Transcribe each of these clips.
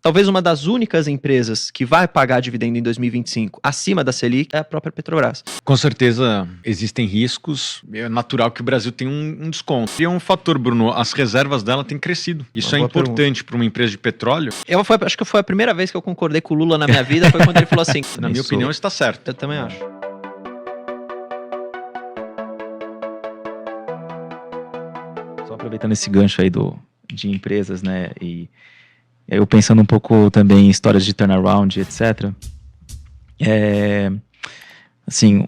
talvez uma das únicas empresas que vai pagar dividendo em 2025 acima da Selic é a própria Petrobras. Com certeza existem riscos, é natural que o Brasil tenha um desconto. E é um fator, Bruno, as reservas dela têm crescido. Isso é importante para uma empresa de petróleo. Acho que foi a primeira vez que eu concordei com o Lula na minha vida, foi quando ele falou assim... Na minha opinião, está certo. Eu também acho. Só aproveitando esse gancho aí de empresas, né, e eu pensando um pouco também em histórias de turnaround, etc. Assim,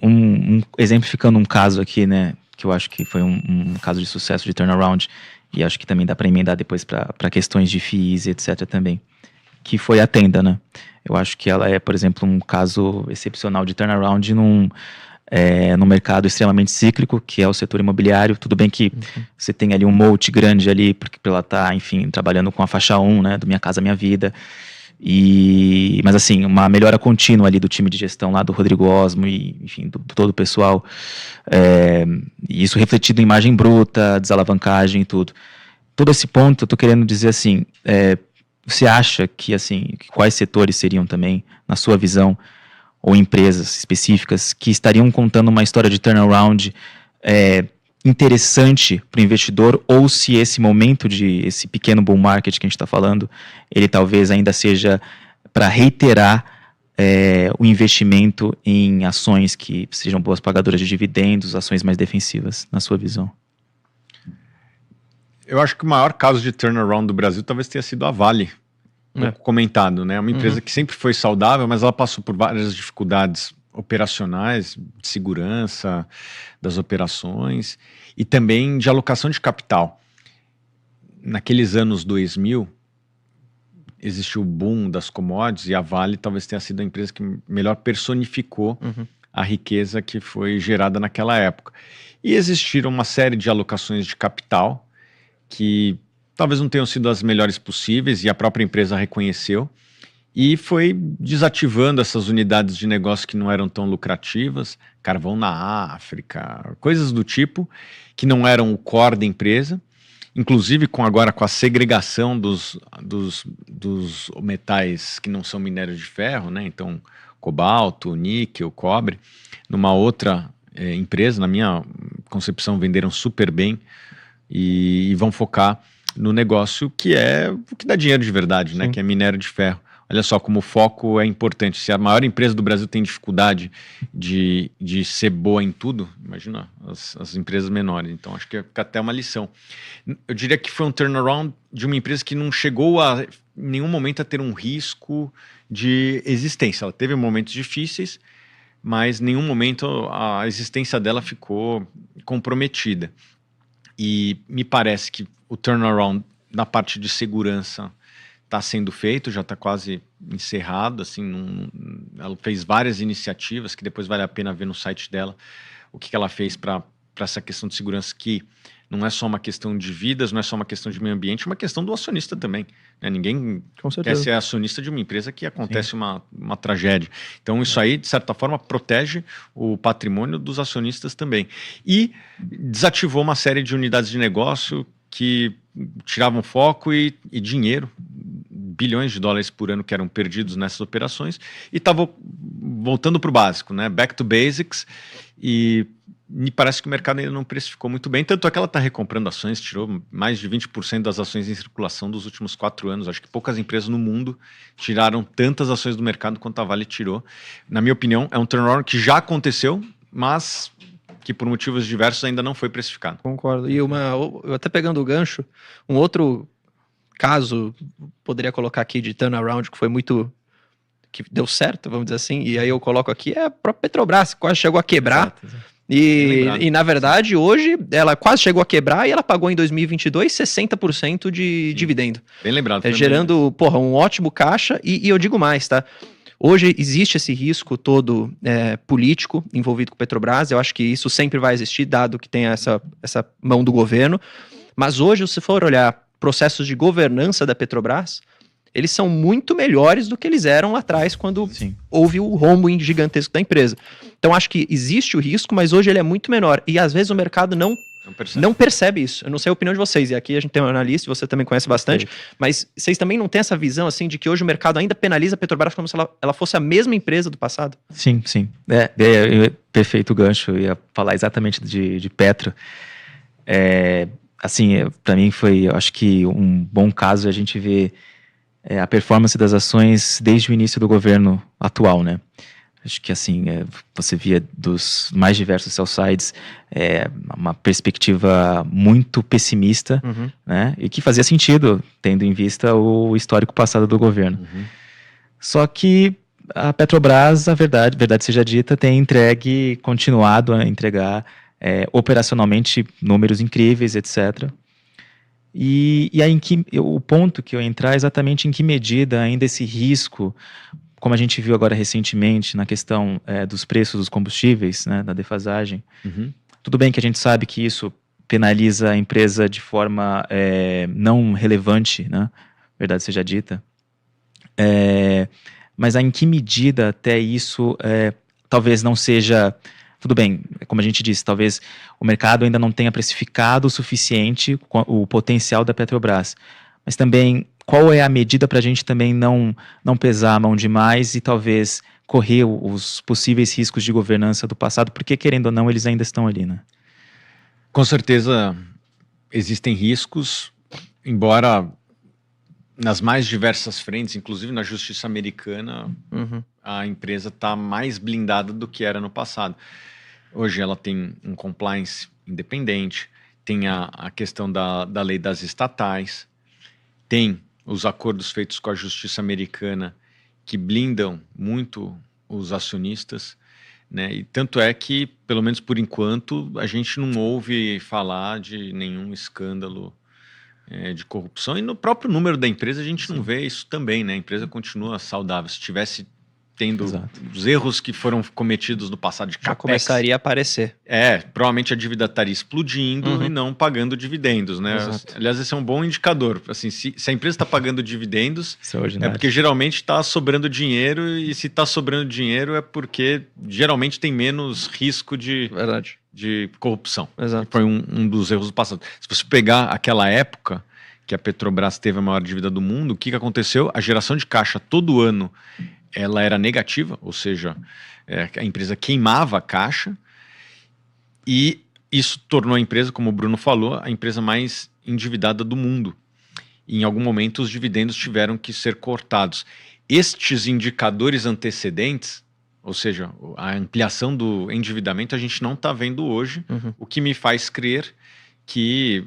exemplificando um caso aqui, né, que eu acho que foi um caso de sucesso de turnaround, e acho que também dá para emendar depois para questões de FIIs, etc. também, que foi a Tenda, né. Eu acho que ela é, por exemplo, um caso excepcional de turnaround num mercado extremamente cíclico, que é o setor imobiliário. Tudo bem que você tem ali um moat grande ali, porque ela está, enfim, trabalhando com a faixa 1, né, do Minha Casa Minha Vida, mas assim, uma melhora contínua ali do time de gestão lá do Rodrigo Osmo e, enfim, do todo o pessoal, e isso refletido em margem bruta, desalavancagem e tudo. Todo esse ponto, eu estou querendo dizer assim, você acha que, assim, quais setores seriam também, na sua visão, ou empresas específicas que estariam contando uma história de turnaround interessante para o investidor, ou se esse momento esse pequeno bull market que a gente está falando, ele talvez ainda seja para reiterar o investimento em ações que sejam boas pagadoras de dividendos, ações mais defensivas, na sua visão? Eu acho que o maior caso de turnaround do Brasil talvez tenha sido a Vale. Comentado, né? Uma empresa que sempre foi saudável, mas ela passou por várias dificuldades operacionais, de segurança das operações e também de alocação de capital. Naqueles anos 2000, existiu o boom das commodities e a Vale talvez tenha sido a empresa que melhor personificou a riqueza que foi gerada naquela época. E existiram uma série de alocações de capital que talvez não tenham sido as melhores possíveis, e a própria empresa reconheceu, e foi desativando essas unidades de negócio que não eram tão lucrativas, carvão na África, coisas do tipo, que não eram o core da empresa, inclusive agora com a segregação dos metais que não são minério de ferro, né? Então cobalto, níquel, cobre, numa outra empresa, na minha concepção, venderam super bem e vão focar no negócio que é o que dá dinheiro de verdade, né? Que é minério de ferro. Olha só como o foco é importante. Se a maior empresa do Brasil tem dificuldade de ser boa em tudo, imagina as empresas menores. Então acho que fica até uma lição. Eu diria que foi um turnaround de uma empresa que não chegou em nenhum momento a ter um risco de existência. Ela teve momentos difíceis, mas em nenhum momento a existência dela ficou comprometida. E me parece que o turnaround na parte de segurança está sendo feito, já está quase encerrado, assim, ela fez várias iniciativas que depois vale a pena ver no site dela o que ela fez para essa questão de segurança, que não é só uma questão de vidas, não é só uma questão de meio ambiente, é uma questão do acionista também, né? Ninguém quer ser acionista de uma empresa que acontece uma tragédia. Então isso aí, de certa forma, protege o patrimônio dos acionistas também. E desativou uma série de unidades de negócio que tiravam foco e dinheiro, bilhões de dólares por ano que eram perdidos nessas operações, e estava voltando para o básico, né? Back to basics, e me parece que o mercado ainda não precificou muito bem, tanto é que ela está recomprando ações, tirou mais de 20% das ações em circulação dos últimos 4 anos. Acho que poucas empresas no mundo tiraram tantas ações do mercado quanto a Vale tirou. Na minha opinião, é um turnaround que já aconteceu, mas que por motivos diversos ainda não foi precificado. Concordo. E eu até pegando o gancho, um outro caso, poderia colocar aqui de turnaround que deu certo, vamos dizer assim, e aí eu coloco aqui, é a própria Petrobras, quase chegou a quebrar. Exato. E na verdade, hoje, ela quase chegou a quebrar e ela pagou em 2022 60% de dividendo. Bem lembrado. Gerando, um ótimo caixa, e eu digo mais, tá? Hoje existe esse risco todo político envolvido com Petrobras. Eu acho que isso sempre vai existir, dado que tem essa mão do governo. Mas hoje, se for olhar processos de governança da Petrobras, eles são muito melhores do que eles eram lá atrás, quando houve o rombo gigantesco da empresa. Então, acho que existe o risco, mas hoje ele é muito menor. E, às vezes, o mercado não Não percebe isso. Eu não sei a opinião de vocês, e aqui a gente tem um analista, você também conhece bastante, mas vocês também não têm essa visão, assim, de que hoje o mercado ainda penaliza a Petrobras como se ela fosse a mesma empresa do passado? Sim. Perfeito gancho, eu ia falar exatamente de Petro. Assim, para mim foi, eu acho que um bom caso a gente ver a performance das ações desde o início do governo atual, né? Acho que assim, você via dos mais diversos sell-sides uma perspectiva muito pessimista, né? E que fazia sentido, tendo em vista o histórico passado do governo. Só que a Petrobras, a verdade seja dita, tem continuado a entregar operacionalmente números incríveis, etc. E aí o ponto que eu ia entrar é exatamente em que medida ainda esse risco, como a gente viu agora recentemente na questão dos preços dos combustíveis, né, da defasagem. Tudo bem que a gente sabe que isso penaliza a empresa de forma não relevante, né, verdade seja dita. Mas em que medida até isso talvez não seja... Tudo bem, como a gente disse, talvez o mercado ainda não tenha precificado o suficiente o potencial da Petrobras. Mas também, qual é a medida para a gente também não pesar a mão demais e talvez correr os possíveis riscos de governança do passado, porque querendo ou não, eles ainda estão ali, né? Com certeza existem riscos, embora nas mais diversas frentes, inclusive na justiça americana, a empresa está mais blindada do que era no passado. Hoje ela tem um compliance independente, tem a questão da lei das estatais, tem os acordos feitos com a justiça americana que blindam muito os acionistas, né? E tanto é que, pelo menos por enquanto, a gente não ouve falar de nenhum escândalo de corrupção. E no próprio número da empresa a gente não vê isso também, né? A empresa continua saudável. Se tivesse tendo os erros que foram cometidos no passado de já Capex, começaria a aparecer. Provavelmente a dívida estaria explodindo e não pagando dividendos, né? Exato. Aliás, esse é um bom indicador. Assim, se a empresa está pagando dividendos, é porque geralmente está sobrando dinheiro, e se está sobrando dinheiro é porque geralmente tem menos risco de corrupção. Exato. Foi um dos erros do passado. Se você pegar aquela época que a Petrobras teve a maior dívida do mundo, o que aconteceu? A geração de caixa todo ano ela era negativa, ou seja, a empresa queimava a caixa, e isso tornou a empresa, como o Bruno falou, a empresa mais endividada do mundo. E em algum momento os dividendos tiveram que ser cortados. Estes indicadores antecedentes, ou seja, a ampliação do endividamento, a gente não está vendo hoje, o que me faz crer que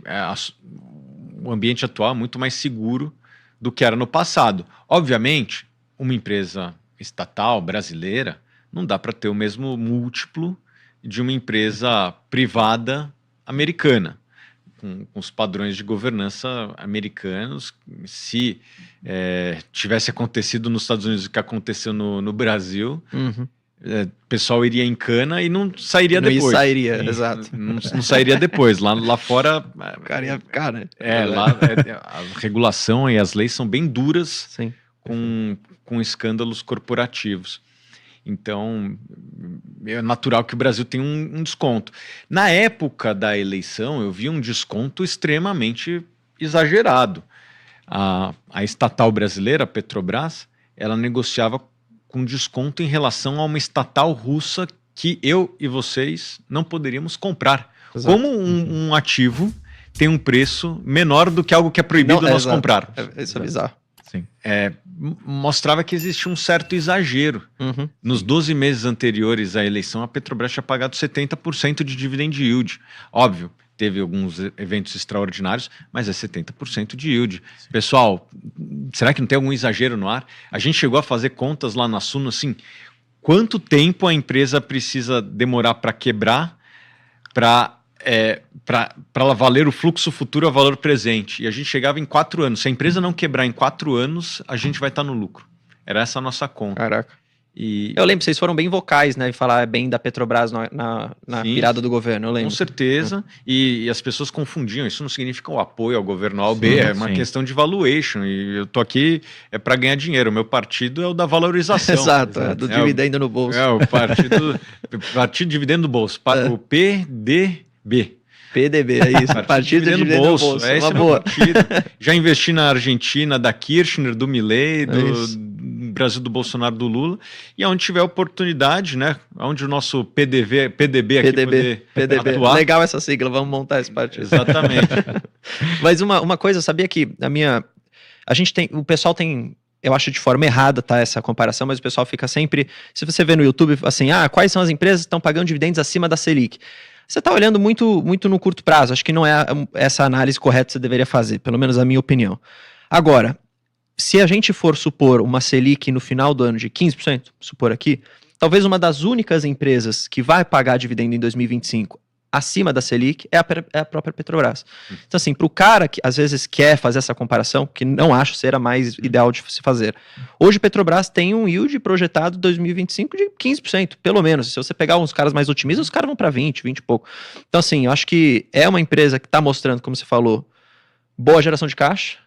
o ambiente atual é muito mais seguro do que era no passado. Obviamente, uma empresa estatal brasileira não dá para ter o mesmo múltiplo de uma empresa privada americana, com os padrões de governança americanos. Se tivesse acontecido nos Estados Unidos o que aconteceu no Brasil, o pessoal iria em cana e não sairia depois. Exato. Não sairia depois. Lá fora... a regulação e as leis são bem duras. Sim. Com escândalos corporativos. Então, é natural que o Brasil tenha um desconto. Na época da eleição, eu vi um desconto extremamente exagerado. A estatal brasileira, a Petrobras, ela negociava com desconto em relação a uma estatal russa que eu e vocês não poderíamos comprar. Exato. Como um ativo tem um preço menor do que algo que é proibido nós comprar. Isso é bizarro. Sim. Mostrava que existia um certo exagero. Nos 12 meses anteriores à eleição, a Petrobras tinha pagado 70% de dividend yield. Óbvio, teve alguns eventos extraordinários, mas é 70% de yield. Sim. Pessoal, será que não tem algum exagero no ar? A gente chegou a fazer contas lá na Suno, assim, quanto tempo a empresa precisa demorar para quebrar para ela valer o fluxo futuro a valor presente. E a gente chegava em 4 anos. Se a empresa não quebrar em 4 anos, a gente vai estar no lucro. Era essa a nossa conta. Caraca. Eu lembro, vocês foram bem vocais, né? Em falar bem da Petrobras na virada do governo, eu lembro. Com certeza. E as pessoas confundiam. Isso não significa o apoio ao governo A ou B. É uma questão de valuation. E eu tô aqui para ganhar dinheiro. O meu partido é o da valorização. Exato. Do dividendo no bolso. O partido dividendo no bolso. O PDB. PDB, é isso. Partido de dividendo no bolso. É, uma boa. Já investi na Argentina, da Kirchner, do Milei, do Brasil do Bolsonaro, do Lula. E onde tiver oportunidade, né? Onde o nosso PDB aqui poder atuar. Legal essa sigla, vamos montar esse partido. Exatamente. Mas uma coisa, eu sabia que o pessoal tem, eu acho de forma errada, tá, essa comparação, mas o pessoal fica sempre, se você vê no YouTube, assim, quais são as empresas que estão pagando dividendos acima da Selic? Você está olhando muito no curto prazo, acho que não é essa análise correta que você deveria fazer, pelo menos a minha opinião. Agora, se a gente for supor uma Selic no final do ano de 15%, supor aqui, talvez uma das únicas empresas que vai pagar dividendo em 2025 acima da Selic é a própria Petrobras. Então, assim, para o cara que às vezes quer fazer essa comparação, que não acho ser a mais ideal de se fazer, hoje a Petrobras tem um yield projetado 2025 de 15%, pelo menos. Se você pegar uns caras mais otimistas, os caras vão para 20 e pouco. Então, assim, eu acho que é uma empresa que está mostrando, como você falou, boa geração de caixa,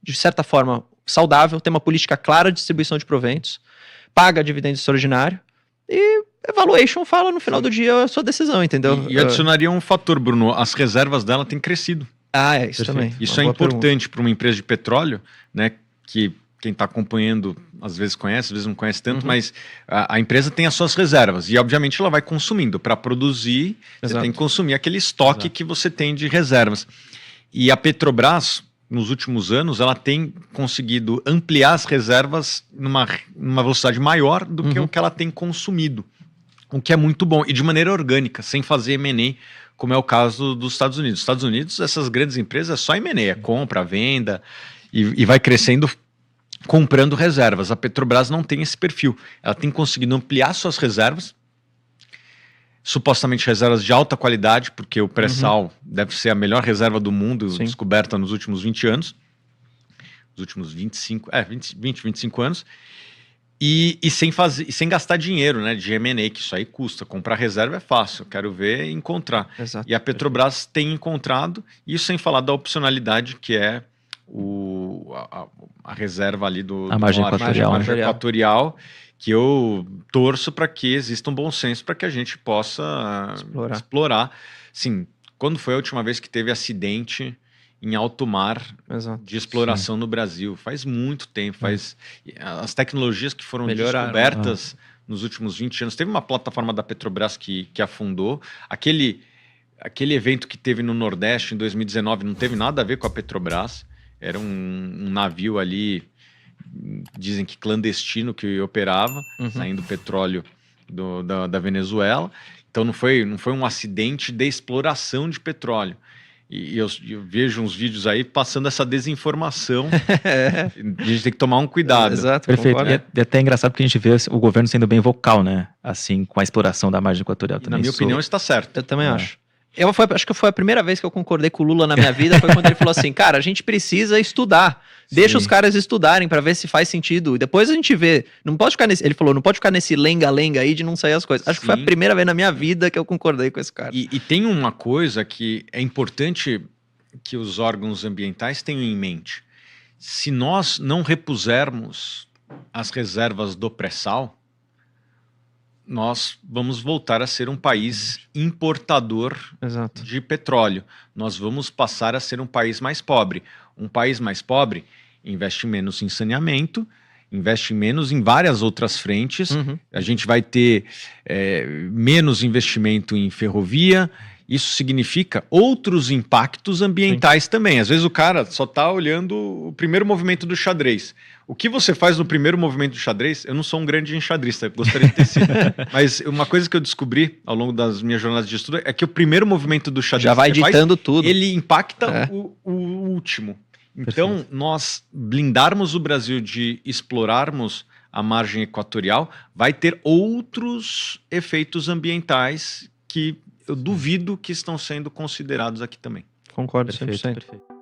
de certa forma saudável, tem uma política clara de distribuição de proventos, paga dividendo extraordinário e evaluation fala no final do dia a sua decisão, entendeu? E adicionaria um fator, Bruno, as reservas dela têm crescido. Isso também. Isso é importante para uma empresa de petróleo, né, que quem está acompanhando às vezes conhece, às vezes não conhece tanto, mas a empresa tem as suas reservas e obviamente ela vai consumindo. Para produzir, você tem que consumir aquele estoque que você tem de reservas. E a Petrobras, nos últimos anos, ela tem conseguido ampliar as reservas numa velocidade maior do que o que ela tem consumido. O que é muito bom, e de maneira orgânica, sem fazer M&A, como é o caso dos Estados Unidos. Nos Estados Unidos, essas grandes empresas é só M&A, é compra, venda, e vai crescendo comprando reservas. A Petrobras não tem esse perfil. Ela tem conseguido ampliar suas reservas, supostamente reservas de alta qualidade, porque o pré-sal deve ser a melhor reserva do mundo, descoberta nos últimos 20 anos. Os últimos 25 anos. E sem gastar dinheiro, né, de M&A, que isso aí custa. Comprar reserva é fácil, quero ver e encontrar. Exato. E a Petrobras tem encontrado, isso sem falar da opcionalidade, que é a reserva ali a margem equatorial, que eu torço para que exista um bom senso para que a gente possa explorar. Sim, quando foi a última vez que teve acidente em alto mar de exploração no Brasil? Faz muito tempo. As tecnologias que foram descobertas nos últimos 20 anos. Teve uma plataforma da Petrobras que afundou. Aquele evento que teve no Nordeste em 2019 não teve nada a ver com a Petrobras. Era um navio ali, dizem que clandestino, que operava, saindo petróleo da Venezuela. Então não foi um acidente de exploração de petróleo. E eu vejo uns vídeos aí passando essa desinformação. A gente tem que tomar um cuidado. Exato, perfeito. E até é engraçado porque a gente vê o governo sendo bem vocal, né? Assim, com a exploração da margem equatorial. Na minha opinião, está certo. Eu também acho. Acho que foi a primeira vez que eu concordei com o Lula na minha vida, foi quando ele falou assim, cara, a gente precisa estudar. Deixa os caras estudarem para ver se faz sentido. E depois a gente vê. Não pode ficar ele falou, não pode ficar nesse lenga-lenga aí de não sair as coisas. Acho que foi a primeira vez na minha vida que eu concordei com esse cara. E tem uma coisa que é importante que os órgãos ambientais tenham em mente. Se nós não repusermos as reservas do pré-sal, nós vamos voltar a ser um país importador de petróleo. Nós vamos passar a ser um país mais pobre. Um país mais pobre investe menos em saneamento, investe menos em várias outras frentes. A gente vai ter menos investimento em ferrovia. Isso significa outros impactos ambientais também. Às vezes o cara só está olhando o primeiro movimento do xadrez. O que você faz no primeiro movimento do xadrez? Eu não sou um grande enxadrista, gostaria de ter sido. Mas uma coisa que eu descobri ao longo das minhas jornadas de estudo é que o primeiro movimento do xadrez já vai ditando tudo. Ele impacta o último. Então, nós blindarmos o Brasil de explorarmos a margem equatorial vai ter outros efeitos ambientais que eu duvido que estão sendo considerados aqui também. Concordo, 100%. Perfeito.